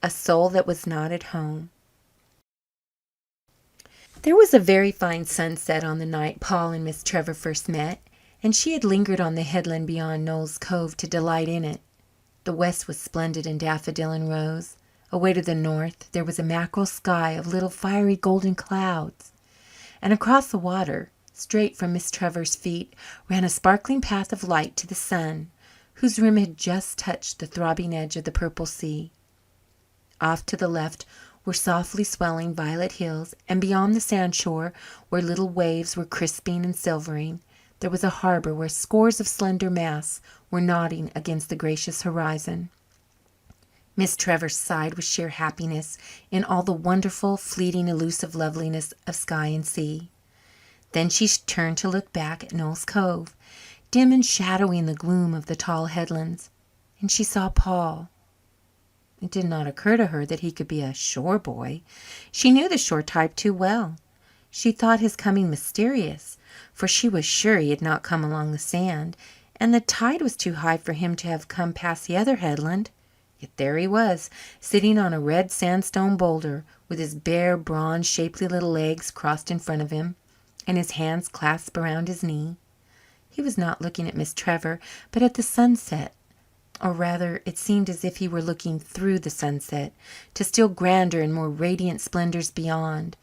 A soul that was not at home. There was a very fine sunset on the night Paul and Miss Trevor first met, and she had lingered on the headland beyond Noel's Cove to delight in it. The west was splendid in daffodil and rose. Away to the north there was a mackerel sky of little fiery golden clouds, and across the water, straight from Miss Trevor's feet, ran a sparkling path of light to the sun, whose rim had just touched the throbbing edge of the purple sea. Off to the left were softly swelling violet hills, and beyond the sandshore, where little waves were crisping and silvering, there was a harbour where scores of slender masts were nodding against the gracious horizon. Miss Trevor sighed with sheer happiness in all the wonderful, fleeting, elusive loveliness of sky and sea. Then she turned to look back at Noel's Cove, dim and shadowy in the gloom of the tall headlands, and she saw Paul. It did not occur to her that he could be a shore boy. She knew the shore type too well. She thought his coming mysterious, for she was sure he had not come along the sand, and the tide was too high for him to have come past the other headland. Yet there he was, sitting on a red sandstone boulder, with his bare, bronze, shapely little legs crossed in front of him, and his hands clasped around his knee. He was not looking at Miss Trevor, but at the sunset. Or rather, it seemed as if he were looking through the sunset to still grander and more radiant splendours beyond,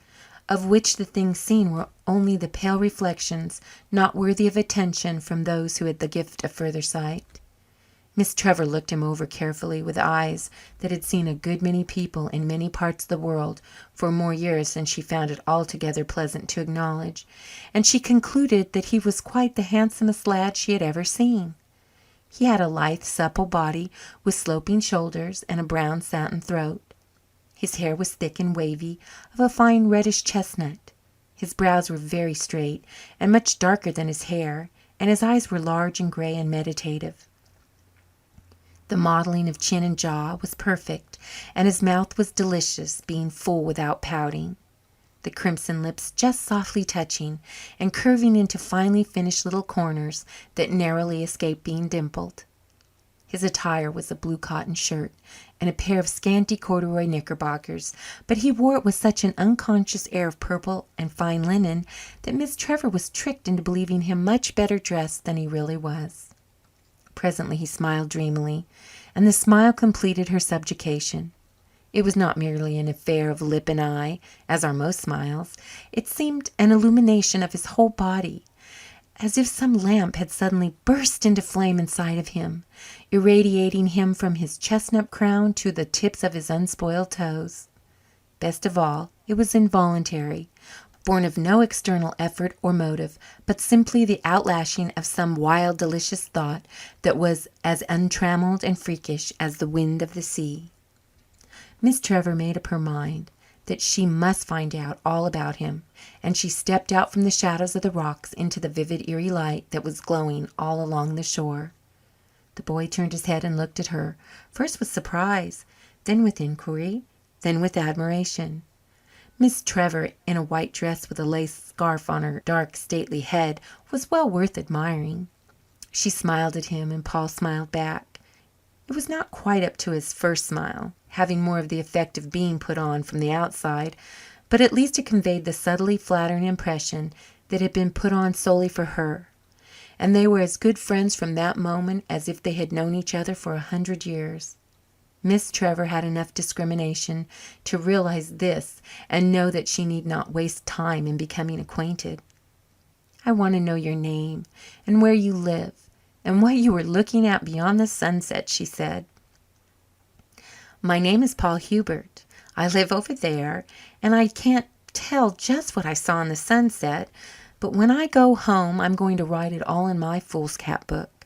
of which the things seen were only the pale reflections not worthy of attention from those who had the gift of further sight. Miss Trevor looked him over carefully with eyes that had seen a good many people in many parts of the world for more years than she found it altogether pleasant to acknowledge, and she concluded that he was quite the handsomest lad she had ever seen. He had a lithe, supple body with sloping shoulders and a brown satin throat. His hair was thick and wavy, of a fine reddish chestnut. His brows were very straight and much darker than his hair, and his eyes were large and grey and meditative. The modelling of chin and jaw was perfect, and his mouth was delicious, being full without pouting, the crimson lips just softly touching and curving into finely finished little corners that narrowly escaped being dimpled. His attire was a blue cotton shirt and a pair of scanty corduroy knickerbockers, but he wore it with such an unconscious air of purple and fine linen that Miss Trevor was tricked into believing him much better dressed than he really was. Presently he smiled dreamily, and the smile completed her subjugation. It was not merely an affair of lip and eye, as are most smiles. It seemed an illumination of his whole body, as if some lamp had suddenly burst into flame inside of him, irradiating him from his chestnut crown to the tips of his unspoiled toes. Best of all, it was involuntary, born of no external effort or motive, but simply the outlashing of some wild, delicious thought that was as untrammelled and freakish as the wind of the sea. Miss Trevor made up her mind that she must find out all about him, and she stepped out from the shadows of the rocks into the vivid, eerie light that was glowing all along the shore. The boy turned his head and looked at her, first with surprise, then with inquiry, then with admiration. Miss Trevor, in a white dress with a lace scarf on her dark, stately head, was well worth admiring. She smiled at him, and Paul smiled back. It was not quite up to his first smile, having more of the effect of being put on from the outside, but at least it conveyed the subtly flattering impression that it had been put on solely for her, and they were as good friends from that moment as if they had known each other for 100 years. Miss Trevor had enough discrimination to realize this and know that she need not waste time in becoming acquainted. "I want to know your name and where you live and what you were looking at beyond the sunset," she said. "My name is Paul Hubert. I live over there, and I can't tell just what I saw in the sunset, but when I go home I'm going to write it all in my foolscap book."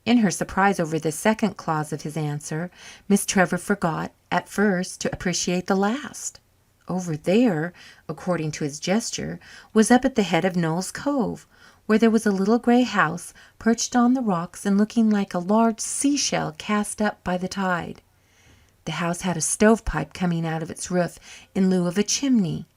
In her surprise over the second clause of his answer, Miss Trevor forgot, at first, to appreciate the last. Over there, according to his gesture, was up at the head of Noel's Cove, where there was a little grey house perched on the rocks and looking like a large seashell cast up by the tide. The house had a stovepipe coming out of its roof in lieu of a chimney,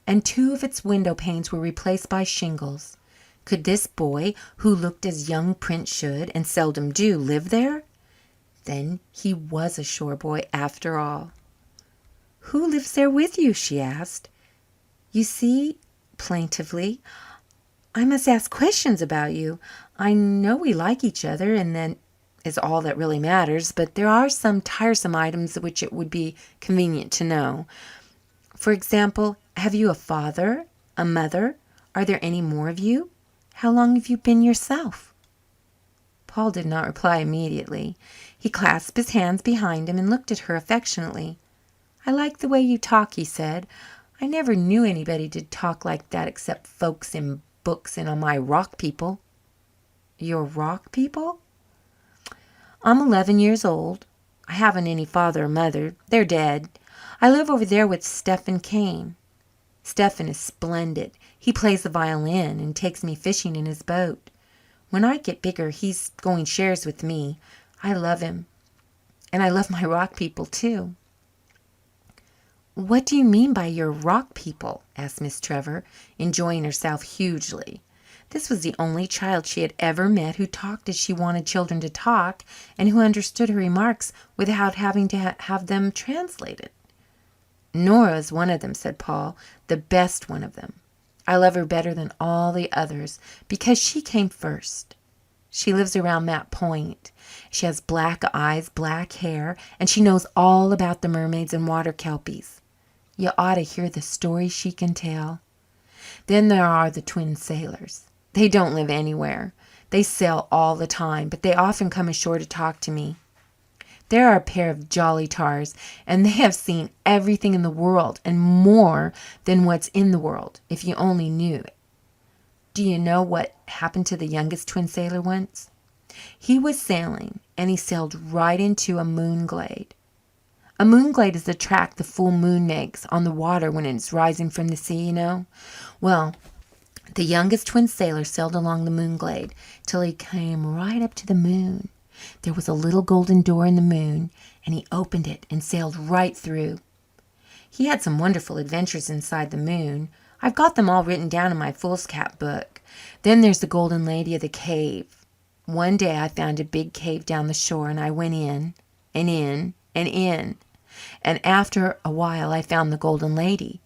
and 2 of its window panes were replaced by shingles. Could this boy, who looked as young prince should and seldom do, live there? Then he was a shore boy after all. "Who lives there with you?" she asked. "You see," plaintively, "I must ask questions about you. I know we like each other, and that is all that really matters, but there are some tiresome items which it would be convenient to know. For example, have you a father, a mother? Are there any more of you? How long have you been yourself?" Paul did not reply immediately. He clasped his hands behind him and looked at her affectionately. "I like the way you talk," he said. "I never knew anybody to talk like that except folks in books and my rock people." "Your rock people?" "I'm 11 years old. I haven't any father or mother. They're dead. I live over there with Stephen Kane. Stephen is splendid. He plays the violin and takes me fishing in his boat. When I get bigger he's going shares with me. I love him. And I love my rock people too." "What do you mean by your rock people?" asked Miss Trevor, enjoying herself hugely. This was the only child she had ever met who talked as she wanted children to talk and who understood her remarks without having to have them translated. "Nora is one of them," said Paul, "the best one of them. I love her better than all the others because she came first. She lives around that point. She has black eyes, black hair, and she knows all about the mermaids and water kelpies. You ought to hear the stories she can tell. Then there are the twin sailors. They don't live anywhere. They sail all the time, but they often come ashore to talk to me. They are a pair of jolly tars, and they have seen everything in the world and more than what's in the world, if you only knew it. Do you know what happened to the youngest twin sailor once? He was sailing, and he sailed right into a moon glade. A moon glade is the track the full moon makes on the water when it is rising from the sea, you know. Well, the youngest twin sailor sailed along the moon glade till he came right up to the moon. There was a little golden door in the moon, and he opened it and sailed right through. He had some wonderful adventures inside the moon. I've got them all written down in my foolscap book. Then there's the Golden Lady of the Cave. One day I found a big cave down the shore, and I went in and in and in. And after a while I found the Golden Lady.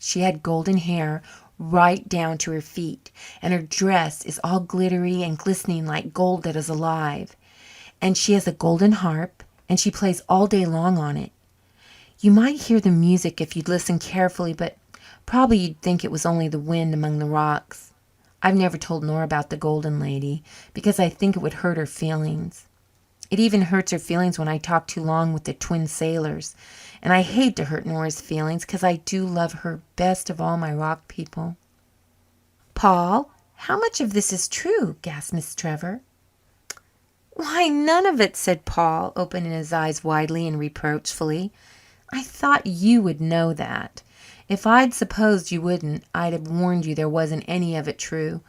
She had golden hair right down to her feet, and her dress is all glittery and glistening like gold that is alive. And she has a golden harp, and she plays all day long on it. You might hear the music if you'd listen carefully, but probably you'd think it was only the wind among the rocks. I've never told Nora about the Golden Lady because I think it would hurt her feelings. It even hurts her feelings when I talk too long with the twin sailors, and I hate to hurt Nora's feelings because I do love her best of all my rock people." "Paul, how much of this is true?" gasped Miss Trevor. "Why, none of it," said Paul, opening his eyes widely and reproachfully. "I thought you would know that. If I'd supposed you wouldn't, I'd have warned you there wasn't any of it true.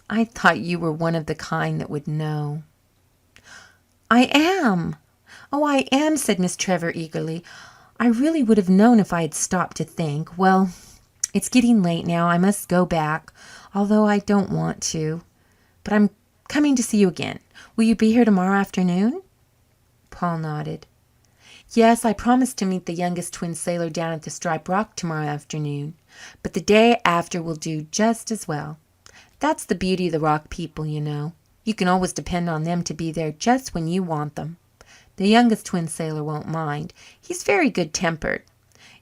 I thought you were one of the kind that would know." "I am. Oh, I am," said Miss Trevor eagerly. "I really would have known if I had stopped to think. Well, it's getting late now. I must go back, although I don't want to. But I'm coming to see you again. Will you be here tomorrow afternoon?" Paul nodded. "Yes, I promised to meet the youngest twin sailor down at the Striped Rock tomorrow afternoon, but the day after will do just as well. That's the beauty of the rock people, you know. You can always depend on them to be there just when you want them. The youngest twin sailor won't mind. He's very good-tempered.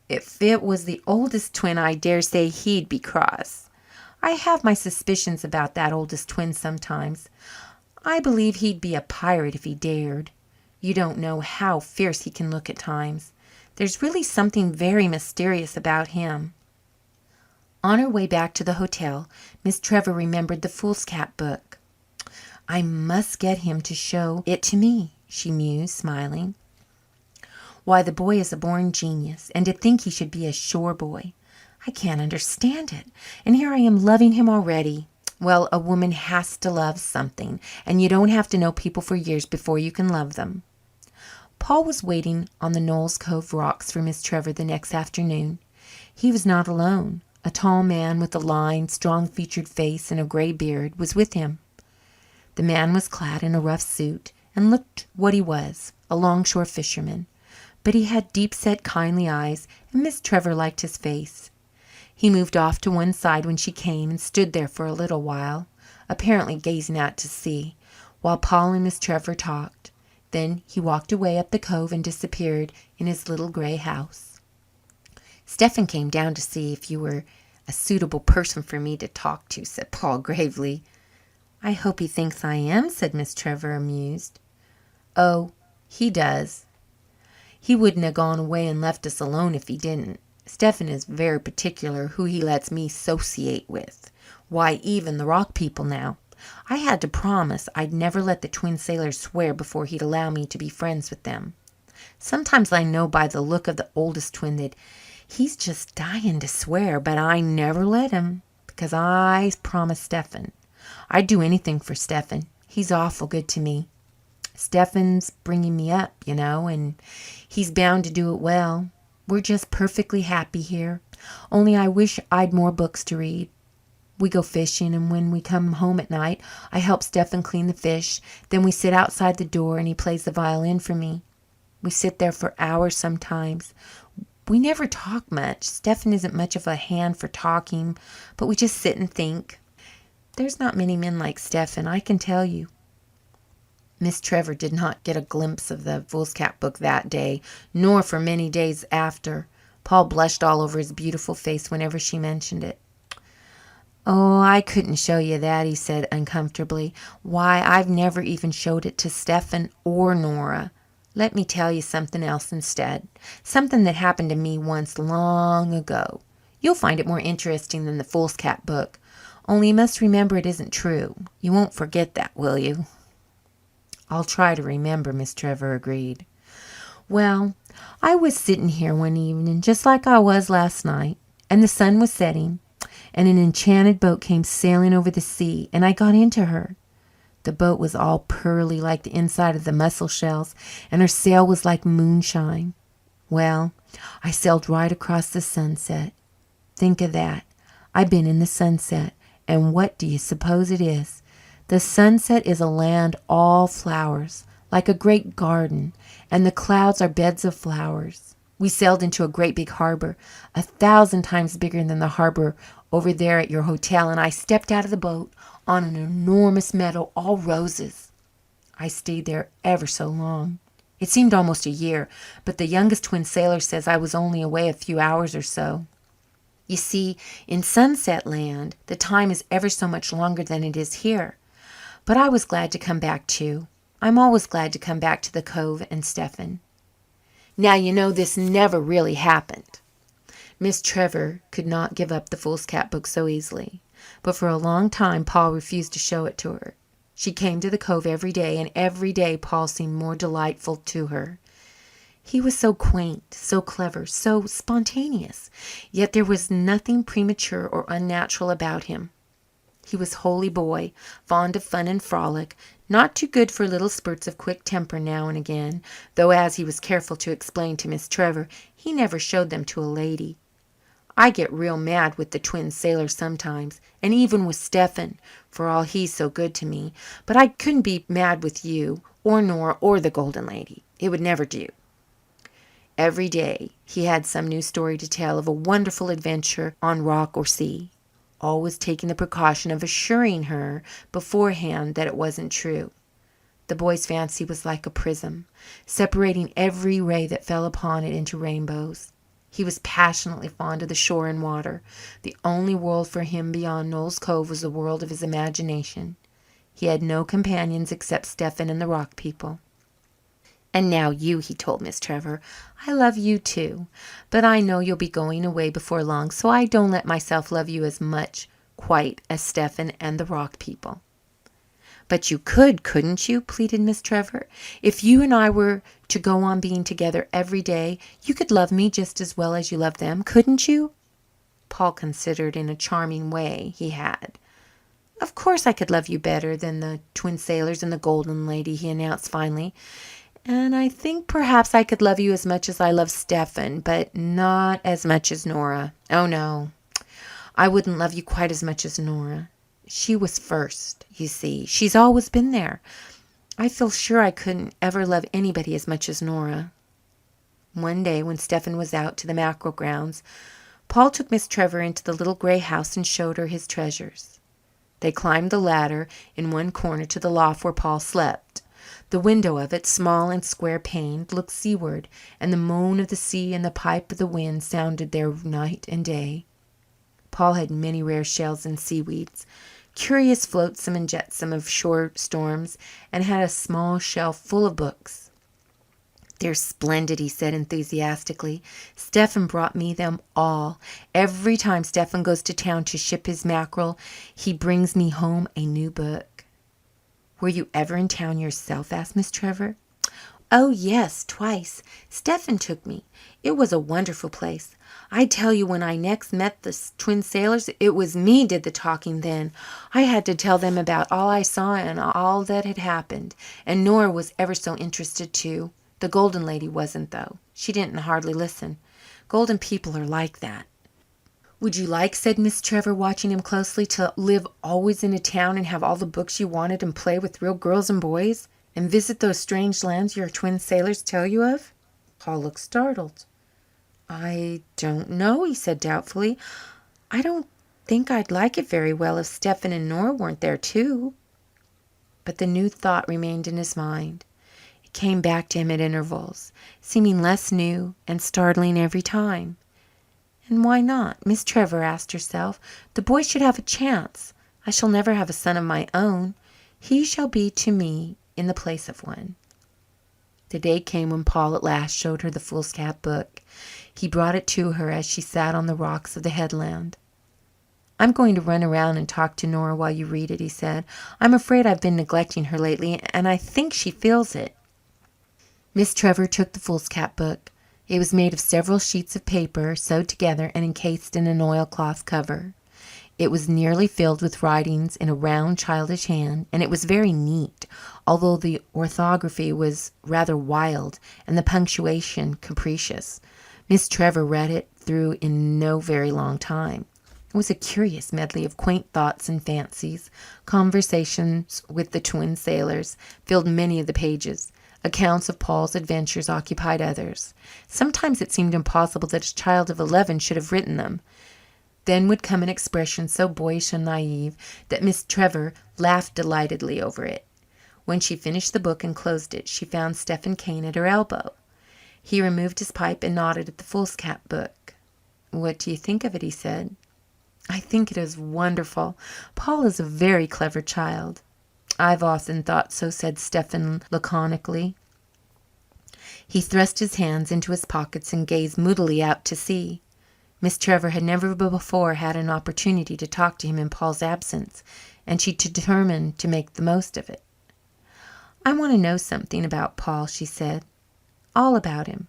If it was the oldest twin, I dare say he'd be cross. I have my suspicions about that oldest twin sometimes. I believe he'd be a pirate if he dared. You don't know how fierce he can look at times. There's really something very mysterious about him." On her way back to the hotel, Miss Trevor remembered the foolscap book. "I must get him to show it to me," she mused, smiling. "Why, the boy is a born genius, and to think he should be a shore boy. I can't understand it. And here I am loving him already. Well, a woman has to love something, and you don't have to know people for years before you can love them." Paul was waiting on the Knowles Cove rocks for Miss Trevor the next afternoon. He was not alone. A tall man with a lined, strong-featured face and a grey beard was with him. The man was clad in a rough suit and looked what he was, a longshore fisherman. But he had deep-set, kindly eyes, and Miss Trevor liked his face. He moved off to one side when she came and stood there for a little while, apparently gazing out to sea, while Paul and Miss Trevor talked. Then he walked away up the cove and disappeared in his little grey house. "Stephen came down to see if you were a suitable person for me to talk to," said Paul gravely. "I hope he thinks I am," said Miss Trevor, amused. "Oh, he does. He wouldn't have gone away and left us alone if he didn't. Stephen is very particular who he lets me 'sociate with. Why, even the Rock people now. I had to promise I'd never let the Twin Sailors swear before he'd allow me to be friends with them. Sometimes I know by the look of the oldest twin that he's just dying to swear, but I never let him, because I promised Stephen. I'd do anything for Stephen. He's awful good to me. Stephen's bringing me up, you know, and he's bound to do it well. We're just perfectly happy here. Only I wish I'd more books to read. We go fishing, and when we come home at night, I help Stephen clean the fish. Then we sit outside the door, and he plays the violin for me. We sit there for hours sometimes. We never talk much. Stephen isn't much of a hand for talking, but we just sit and think. There's not many men like Stephen, I can tell you." Miss Trevor did not get a glimpse of the foolscap book that day, nor for many days after. Paul blushed all over his beautiful face whenever she mentioned it. "Oh, I couldn't show you that," he said uncomfortably. "Why, I've never even showed it to Stephen or Nora. Let me tell you something else instead. Something that happened to me once long ago. You'll find it more interesting than the foolscap book. Only you must remember it isn't true. You won't forget that, will you?" "I'll try to remember," Miss Trevor agreed. "Well, I was sitting here one evening, just like I was last night, and the sun was setting, and an enchanted boat came sailing over the sea, and I got into her. The boat was all pearly like the inside of the mussel shells, and her sail was like moonshine. Well, I sailed right across the sunset. Think of that. I've been in the sunset, and what do you suppose it is? The sunset is a land all flowers, like a great garden, and the clouds are beds of flowers. We sailed into a great big harbor, 1,000 times bigger than the harbor over there at your hotel, and I stepped out of the boat on an enormous meadow, all roses. I stayed there ever so long. It seemed almost a year, but the youngest twin sailor says I was only away a few hours or so. You see, in Sunset Land, the time is ever so much longer than it is here. But I was glad to come back, too. I'm always glad to come back to the Cove and Stephen. Now, you know, this never really happened." Miss Trevor could not give up the foolscap book so easily, but for a long time Paul refused to show it to her. She came to the Cove every day, and every day Paul seemed more delightful to her. He was so quaint, so clever, so spontaneous, yet there was nothing premature or unnatural about him. He was wholly boy, fond of fun and frolic, not too good for little spurts of quick temper now and again, though, as he was careful to explain to Miss Trevor, he never showed them to a lady. "I get real mad with the twin sailors sometimes, and even with Stephen, for all he's so good to me, but I couldn't be mad with you or Nora or the Golden Lady. It would never do." Every day he had some new story to tell of a wonderful adventure on rock or sea, always taking the precaution of assuring her beforehand that it wasn't true. The boy's fancy was like a prism, separating every ray that fell upon it into rainbows. He was passionately fond of the shore and water. The only world for him beyond Noel's Cove was the world of his imagination. He had no companions except Stephen and the Rock people. "And now you," he told Miss Trevor. "I love you too, but I know you'll be going away before long, so I don't let myself love you as much quite as Stephen and the Rock people." "But you could, couldn't you?" pleaded Miss Trevor. "If you and I were to go on being together every day, you could love me just as well as you love them, couldn't you?" Paul considered in a charming way he had. "Of course I could love you better than the Twin Sailors and the Golden Lady," he announced finally. "And I think perhaps I could love you as much as I love Stephen, but not as much as Nora. Oh, no, I wouldn't love you quite as much as Nora. She was first, you see. She's always been there. I feel sure I couldn't ever love anybody as much as Nora." One day, when Stephen was out to the mackerel grounds, Paul took Miss Trevor into the little grey house and showed her his treasures. They climbed the ladder in one corner to the loft where Paul slept. The window of it, small and square paned, looked seaward, and the moan of the sea and the pipe of the wind sounded there night and day. Paul had many rare shells and seaweeds, curious flotsam and jetsam of shore storms, and had a small shelf full of books. "They're splendid," he said enthusiastically. "Stephen brought me them all. Every time Stephen goes to town to ship his mackerel, he brings me home a new book." "Were you ever in town yourself?" asked Miss Trevor. "Oh, yes, twice. Stephen took me. It was a wonderful place. I tell you, when I next met the twin sailors, it was me did the talking then. I had to tell them about all I saw and all that had happened. And Nora was ever so interested, too. The Golden Lady wasn't, though. She didn't hardly listen. Golden people are like that." "Would you like," said Miss Trevor, watching him closely, "to live always in a town and have all the books you wanted and play with real girls and boys and visit those strange lands your twin sailors tell you of?" Paul looked startled. "I don't know," he said doubtfully. "I don't think I'd like it very well if Stephen and Nora weren't there too." But the new thought remained in his mind. It came back to him at intervals, seeming less new and startling every time. And why not? Miss Trevor asked herself. The boy should have a chance. I shall never have a son of my own. He shall be to me in the place of one. The day came when Paul at last showed her the foolscap book. He brought it to her as she sat on the rocks of the headland. "I'm going to run around and talk to Nora while you read it," he said. "I'm afraid I've been neglecting her lately, and I think she feels it." Miss Trevor took the foolscap book. It was made of several sheets of paper sewed together and encased in an oilcloth cover. It was nearly filled with writings in a round, childish hand, and it was very neat, although the orthography was rather wild and the punctuation capricious. Miss Trevor read it through in no very long time. It was a curious medley of quaint thoughts and fancies. Conversations with the twin sailors filled many of the pages. Accounts of Paul's adventures occupied others. Sometimes it seemed impossible that a child of 11 should have written them. Then would come an expression so boyish and naive that Miss Trevor laughed delightedly over it. When she finished the book and closed it, she found Stephen Kane at her elbow. He removed his pipe and nodded at the foolscap book. "What do you think of it?" he said. "I think it is wonderful. Paul is a very clever child." "I've often thought so," said Stephen laconically. He thrust his hands into his pockets and gazed moodily out to sea. Miss Trevor had never before had an opportunity to talk to him in Paul's absence, and she determined to make the most of it. "I want to know something about Paul," she said. "All about him.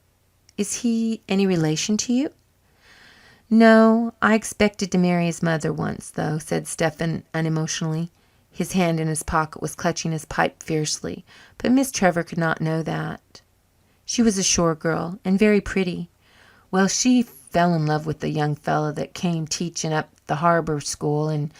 Is he any relation to you?" "No. I expected to marry his mother once, though," said Stephen unemotionally. His hand in his pocket was clutching his pipe fiercely, but Miss Trevor could not know that. "She was a shore girl and very pretty. Well, she fell in love with the young fellow that came teaching up the harbour school, and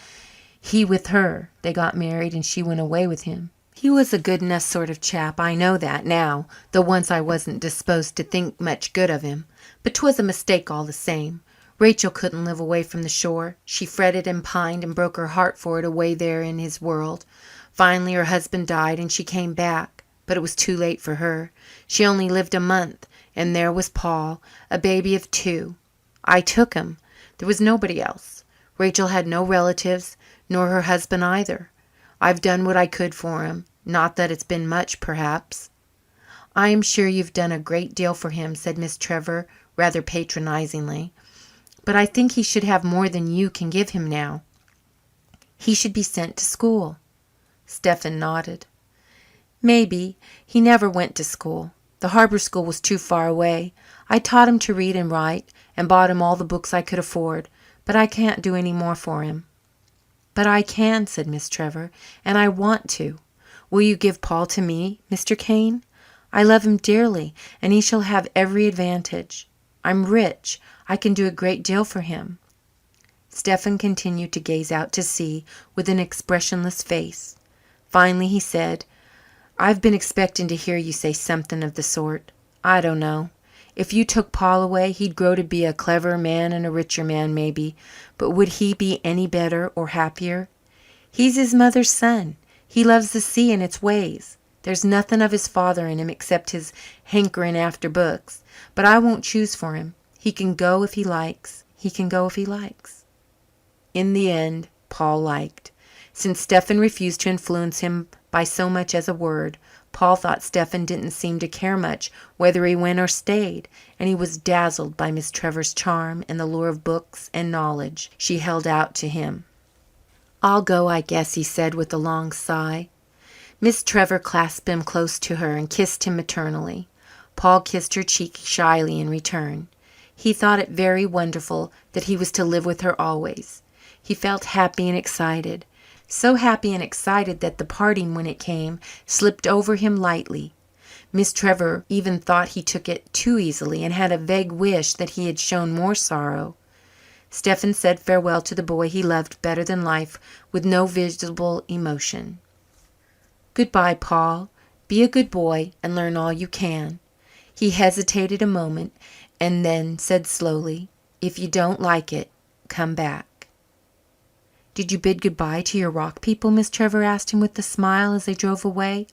he with her. They got married and she went away with him. He was a good enough sort of chap. I know that now, though once I wasn't disposed to think much good of him. But 'twas a mistake all the same. Rachel couldn't live away from the shore. She fretted and pined and broke her heart for it away there in his world. Finally her husband died and she came back. But it was too late for her. She only lived a month, and there was Paul, a baby of 2. I took him. There was nobody else. Rachel had no relatives, nor her husband either. I've done what I could for him. Not that it's been much, perhaps." "I am sure you've done a great deal for him," said Miss Trevor, rather patronizingly. "But I think he should have more than you can give him now. He should be sent to school." Stephen nodded. "Maybe. He never went to school. The harbour school was too far away. I taught him to read and write, and bought him all the books I could afford. But I can't do any more for him." "But I can," said Miss Trevor, "and I want to. Will you give Paul to me, Mr. Kane? I love him dearly, and he shall have every advantage. I'm rich. I can do a great deal for him." Stephen continued to gaze out to sea with an expressionless face. Finally he said, I've been expecting to hear you say something of the sort. I don't know. If you took Paul away, he'd grow to be a cleverer man and a richer man, maybe. But would he be any better or happier? He's his mother's son. He loves the sea and its ways. There's nothing of his father in him except his hankering after books. But I won't choose for him. He can go if he likes. He can go if he likes. In the end, Paul liked. Since Stephen refused to influence him by so much as a word, Paul thought Stephen didn't seem to care much whether he went or stayed, and he was dazzled by Miss Trevor's charm and the lure of books and knowledge she held out to him. "I'll go, I guess," he said with a long sigh. Miss Trevor clasped him close to her and kissed him maternally. Paul kissed her cheek shyly in return. He thought it very wonderful that he was to live with her always. He felt happy and excited, so happy and excited that the parting, when it came, slipped over him lightly. Miss Trevor even thought he took it too easily and had a vague wish that he had shown more sorrow. Stephen said farewell to the boy he loved better than life with no visible emotion. "Goodbye, Paul. Be a good boy and learn all you can." He hesitated a moment and then said slowly, "If you don't like it, come back." "Did you bid goodbye to your rock people?" Miss Trevor asked him with a smile as they drove away.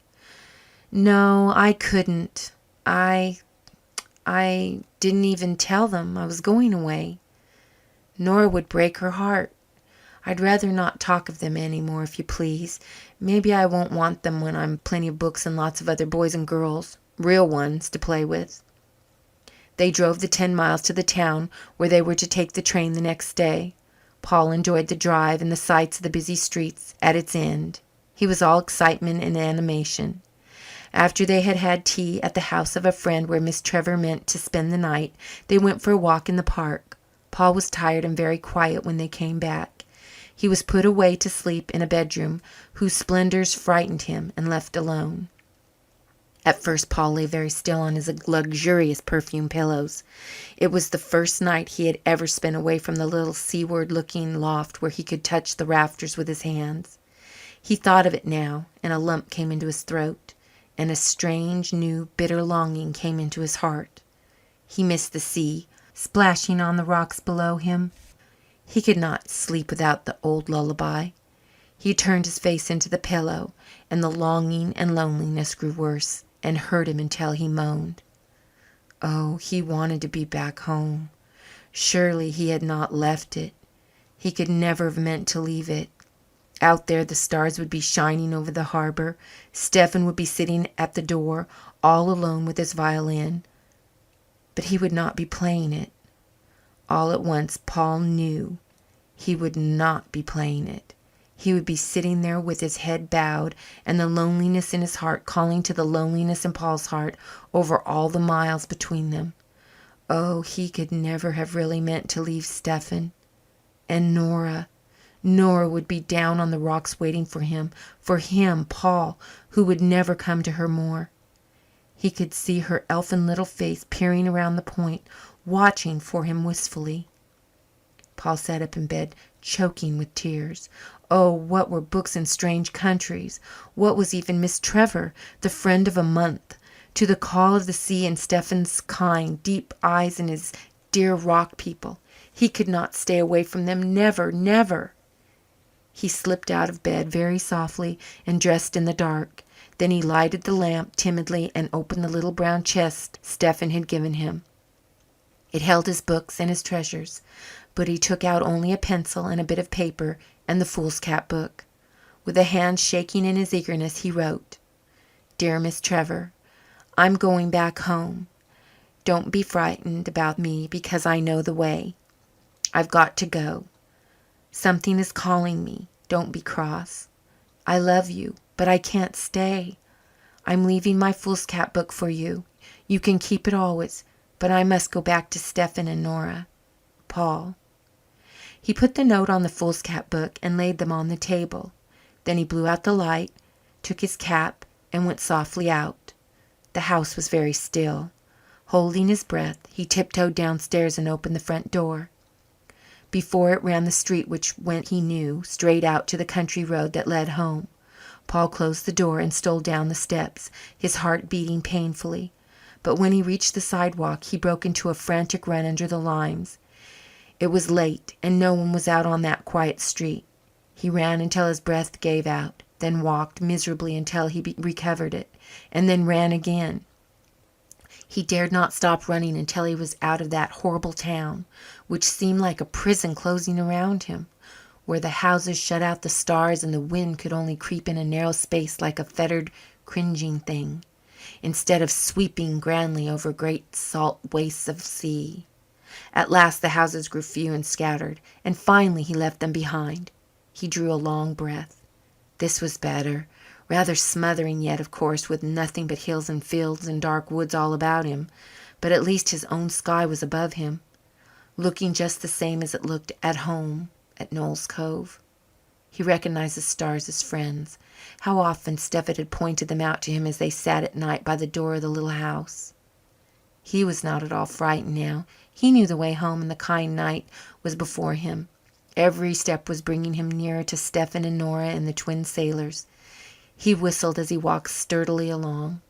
"No, I couldn't. I didn't even tell them I was going away. Nora would break her heart. I'd rather not talk of them any more, if you please. Maybe I won't want them when I'm plenty of books and lots of other boys and girls, real ones, to play with." They drove the 10 miles to the town where they were to take the train the next day. Paul enjoyed the drive and the sights of the busy streets at its end. He was all excitement and animation. After they had had tea at the house of a friend where Miss Trevor meant to spend the night, they went for a walk in the park. Paul was tired and very quiet when they came back. He was put away to sleep in a bedroom whose splendours frightened him and left alone. At first Paul lay very still on his luxurious perfumed pillows. It was the first night he had ever spent away from the little seaward-looking loft where he could touch the rafters with his hands. He thought of it now, and a lump came into his throat, and a strange, new, bitter longing came into his heart. He missed the sea, splashing on the rocks below him. He could not sleep without the old lullaby. He turned his face into the pillow, and the longing and loneliness grew worse and hurt him until he moaned. Oh, he wanted to be back home. Surely he had not left it. He could never have meant to leave it. Out there the stars would be shining over the harbour. Stephen would be sitting at the door, all alone with his violin. But he would not be playing it. All at once Paul knew he would not be playing it. He would be sitting there with his head bowed and the loneliness in his heart calling to the loneliness in Paul's heart over all the miles between them. Oh, he could never have really meant to leave Stephen. And Nora would be down on the rocks waiting for him, Paul, who would never come to her more. He could see her elfin little face peering around the point, watching for him wistfully. Paul sat up in bed, choking with tears. Oh, what were books in strange countries? What was even Miss Trevor, the friend of a month, to the call of the sea and Stephen's kind, deep eyes and his dear rock people? He could not stay away from them, never, never. He slipped out of bed very softly and dressed in the dark. Then he lighted the lamp timidly and opened the little brown chest Stephen had given him. It held his books and his treasures, but he took out only a pencil and a bit of paper and the foolscap book. With a hand shaking in his eagerness, he wrote, "Dear Miss Trevor, I'm going back home. Don't be frightened about me because I know the way. I've got to go. Something is calling me. Don't be cross. I love you, but I can't stay. I'm leaving my foolscap book for you. You can keep it always, but I must go back to Stephen and Nora. Paul." He put the note on the foolscap book and laid them on the table. Then he blew out the light, took his cap, and went softly out. The house was very still. Holding his breath, he tiptoed downstairs and opened the front door. Before it ran the street which went, he knew, straight out to the country road that led home. Paul closed the door and stole down the steps, his heart beating painfully. But when he reached the sidewalk he broke into a frantic run under the limes. It was late, and no one was out on that quiet street. He ran until his breath gave out, then walked miserably until he recovered it, and then ran again. He dared not stop running until he was out of that horrible town, which seemed like a prison closing around him, where the houses shut out the stars and the wind could only creep in a narrow space like a fettered, cringing thing, instead of sweeping grandly over great salt wastes of sea. At last the houses grew few and scattered, and finally he left them behind. He drew a long breath. This was better. Rather smothering yet, of course, with nothing but hills and fields and dark woods all about him, but at least his own sky was above him, looking just the same as it looked at home at Knowles Cove. He recognized the stars as friends. How often Stephen had pointed them out to him as they sat at night by the door of the little house. He was not at all frightened now. He knew the way home, and the kind night was before him. Every step was bringing him nearer to Stephen and Nora and the twin sailors. He whistled as he walked sturdily along.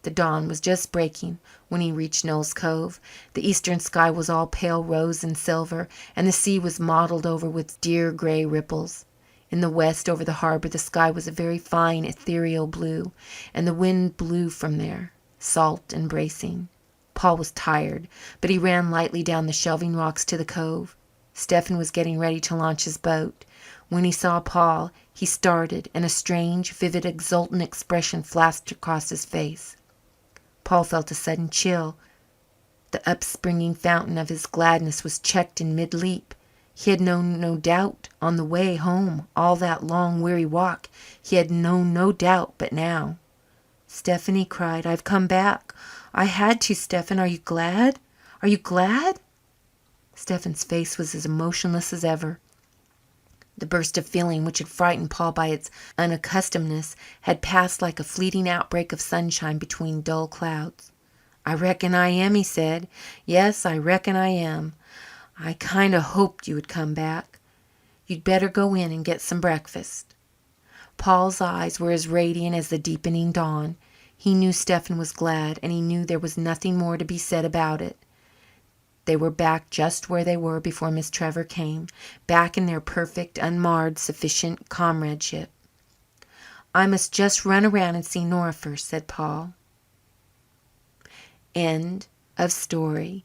The dawn was just breaking when he reached Knowles Cove. The eastern sky was all pale rose and silver, and the sea was mottled over with dear grey ripples. In the west, over the harbour, the sky was a very fine, ethereal blue, and the wind blew from there, salt and bracing. Paul was tired, but he ran lightly down the shelving rocks to the cove. Stephen was getting ready to launch his boat. When he saw Paul, he started, and a strange, vivid, exultant expression flashed across his face. Paul felt a sudden chill. The upspringing fountain of his gladness was checked in mid-leap. He had known no doubt on the way home, all that long, weary walk. He had known no doubt, but now. "Stephen," he cried, "I've come back. I had to, Stephen. Are you glad? Are you glad?" Stephen's face was as emotionless as ever. The burst of feeling which had frightened Paul by its unaccustomedness had passed like a fleeting outbreak of sunshine between dull clouds. "I reckon I am," he said. "Yes, I reckon I am. I kind of hoped you would come back. You'd better go in and get some breakfast." Paul's eyes were as radiant as the deepening dawn. He knew Stephen was glad, and he knew there was nothing more to be said about it. They were back just where they were before Miss Trevor came, back in their perfect, unmarred, sufficient comradeship. "I must just run around and see Nora first," said Paul. End of story.